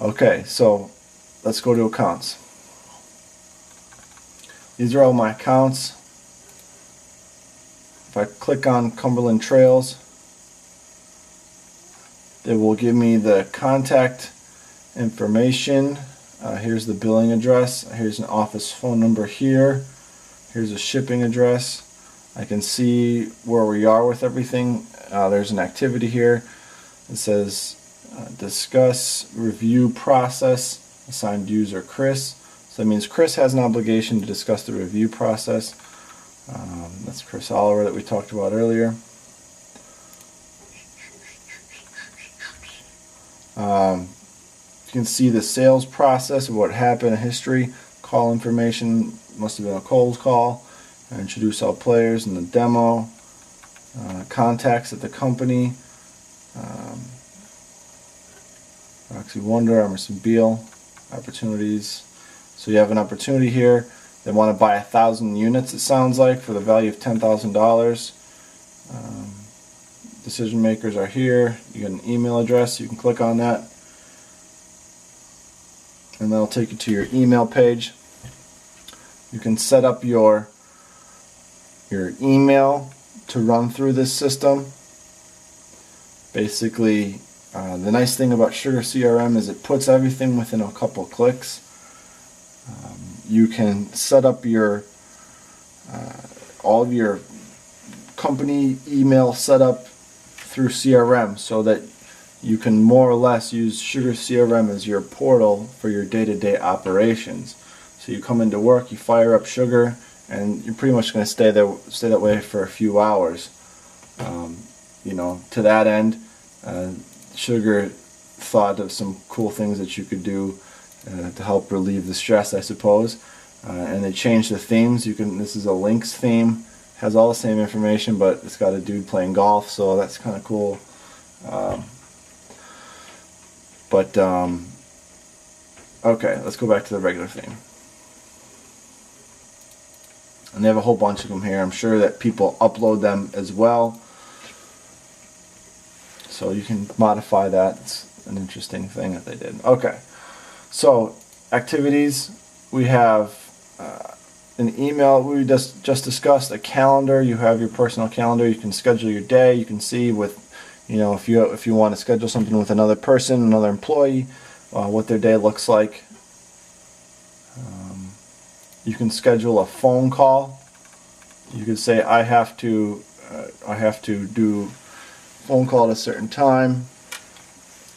Okay, so let's go to accounts. These are all my accounts. If I click on Cumberland Trails, it will give me the contact information. Here's the billing address. Here's an office phone number here. Here's a shipping address. I can see where we are with everything. There's an activity here. It says discuss review process, assigned user Chris. So that means Chris has an obligation to discuss the review process. That's Chris Oliver that we talked about earlier. You can see the sales process of what happened, history, call information, must have been a cold call, introduce all players in the demo, contacts at the company, Roxy Wonder, Emerson Beale, opportunities. So you have an opportunity here. They want to buy 1,000 units, it sounds like, for the value of $10,000. Decision makers are here. You get an email address. You can click on that, and that'll take you to your email page. You can set up your email to run through this system. Basically, the nice thing about SugarCRM is it puts everything within a couple clicks. You can set up your all of your company email setup through CRM, so that you can more or less use SugarCRM as your portal for your day-to-day operations. So you come into work, you fire up Sugar, and you're pretty much going to stay that way for a few hours. You know, to that end, Sugar thought of some cool things that you could do to help relieve the stress, I suppose. And they changed the themes. This is a links theme. Has all the same information, but it's got a dude playing golf, so that's kind of cool. Okay, let's go back to the regular theme. And they have a whole bunch of them here. I'm sure that people upload them as well, so you can modify that. It's an interesting thing that they did. Okay, so activities. We have an email we just discussed, a calendar. You have your personal calendar. You can schedule your day. You can see with, if you want to schedule something with another person, another employee, what their day looks like. You can schedule a phone call. You could say I have to do phone call at a certain time.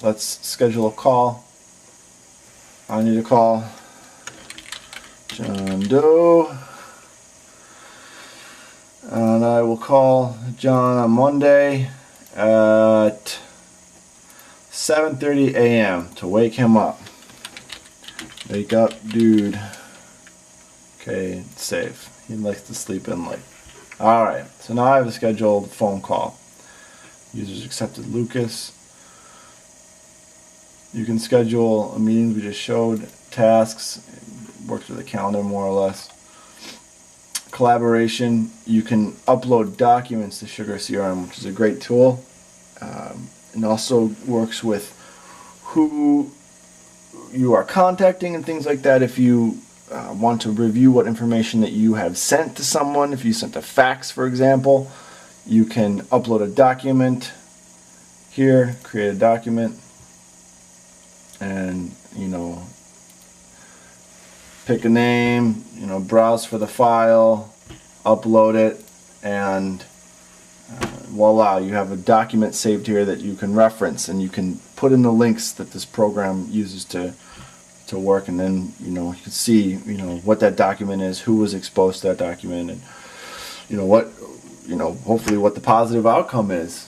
Let's schedule a call. I need to call John Doe, and I will call John on Monday at 7:30 a.m. to wake him up. Wake up, dude. Okay, save. He likes to sleep in late. Alright, so now I have a scheduled phone call. Users accepted Lucas. You can schedule a meeting we just showed, tasks, works with the calendar more or less. Collaboration, you can upload documents to SugarCRM, which is a great tool. It also works with who you are contacting and things like that. If you want to review what information that you have sent to someone, if you sent a fax, for example, you can upload a document here, create a document, and pick a name, browse for the file, upload it, and voila, you have a document saved here that you can reference, and you can put in the links that this program uses to work, and then you can see what that document is, who was exposed to that document, and hopefully what the positive outcome is.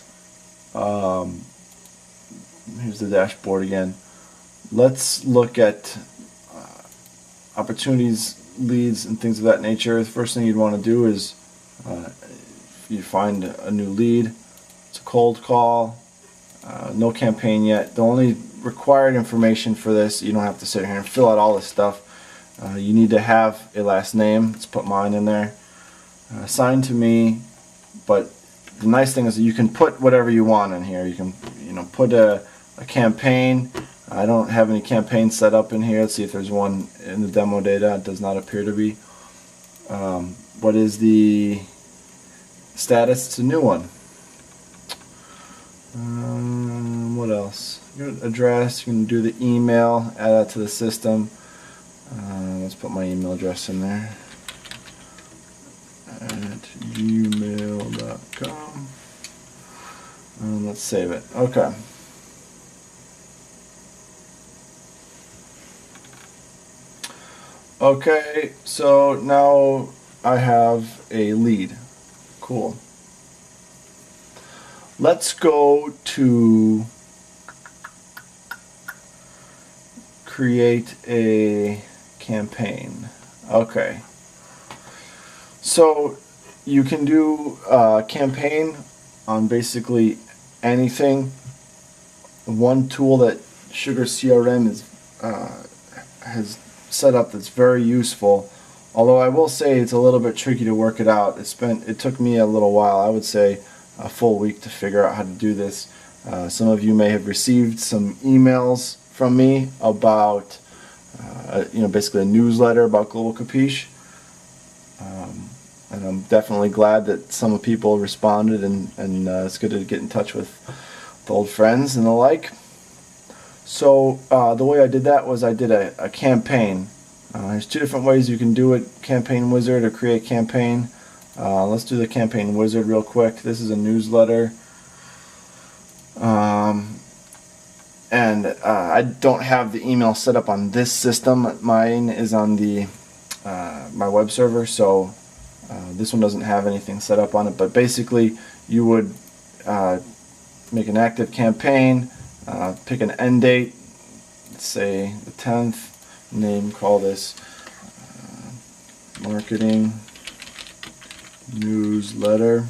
Here's the dashboard again. Let's look at opportunities, leads, and things of that nature. The first thing you'd want to do is you find a new lead. It's a cold call, no campaign yet. The only required information for this, you don't have to sit here and fill out all this stuff. You need to have a last name. Let's put mine in there. Assigned to me, but the nice thing is that you can put whatever you want in here. You can put a campaign, I don't have any campaigns set up in here. Let's see if there's one in the demo data. It does not appear to be. What is the status? It's a new one. What else? Your address, you can do the email, add that to the system. Let's put my email address in there. At gmail.com. Let's save it. Okay. Okay, so now I have a lead. Cool. Let's go to create a campaign. Okay. So you can do a campaign on basically anything. One tool that SugarCRM has set up that's very useful, although I will say it's a little bit tricky to work it out. It took me a little while, I would say a full week, to figure out how to do this. Some of you may have received some emails from me about basically a newsletter about Global Capiche, and I'm definitely glad that some people responded, and it's good to get in touch with old friends and the like. So the way I did that was I did a campaign. There's two different ways you can do it: Campaign Wizard or Create Campaign. Let's do the Campaign Wizard real quick. This is a newsletter, and I don't have the email set up on this system. Mine is on the my web server, so this one doesn't have anything set up on it. But basically, you would make an active campaign, pick an end date, let's say the 10th, name, call this marketing newsletter,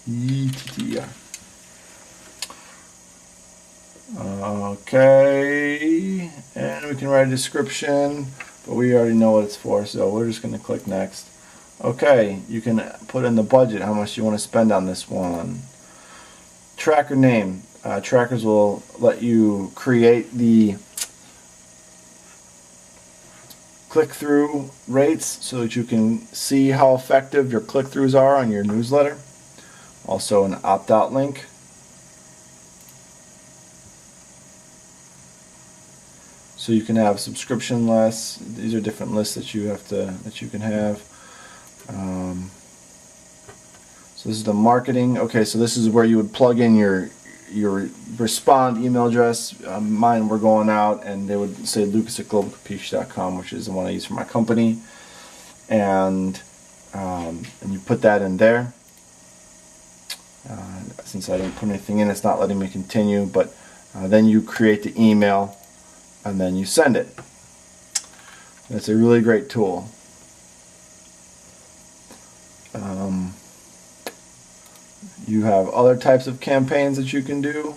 ETTR. Okay, and we can write a description, but we already know what it's for, so we're just going to click next. Okay, you can put in the budget, how much you want to spend on this one. Tracker name. Trackers will let you create the click-through rates so that you can see how effective your click-throughs are on your newsletter. Also an opt-out link. So you can have subscription lists. These are different lists that you can have. So this is the marketing. Okay, so this is where you would plug in your respond email address. Mine were going out, and they would say lucas@globalcapiche.com, which is the one I use for my company, and you put that in there. Since I didn't put anything in, it's not letting me continue. But then you create the email, and then you send it. It's a really great tool. You have other types of campaigns that you can do.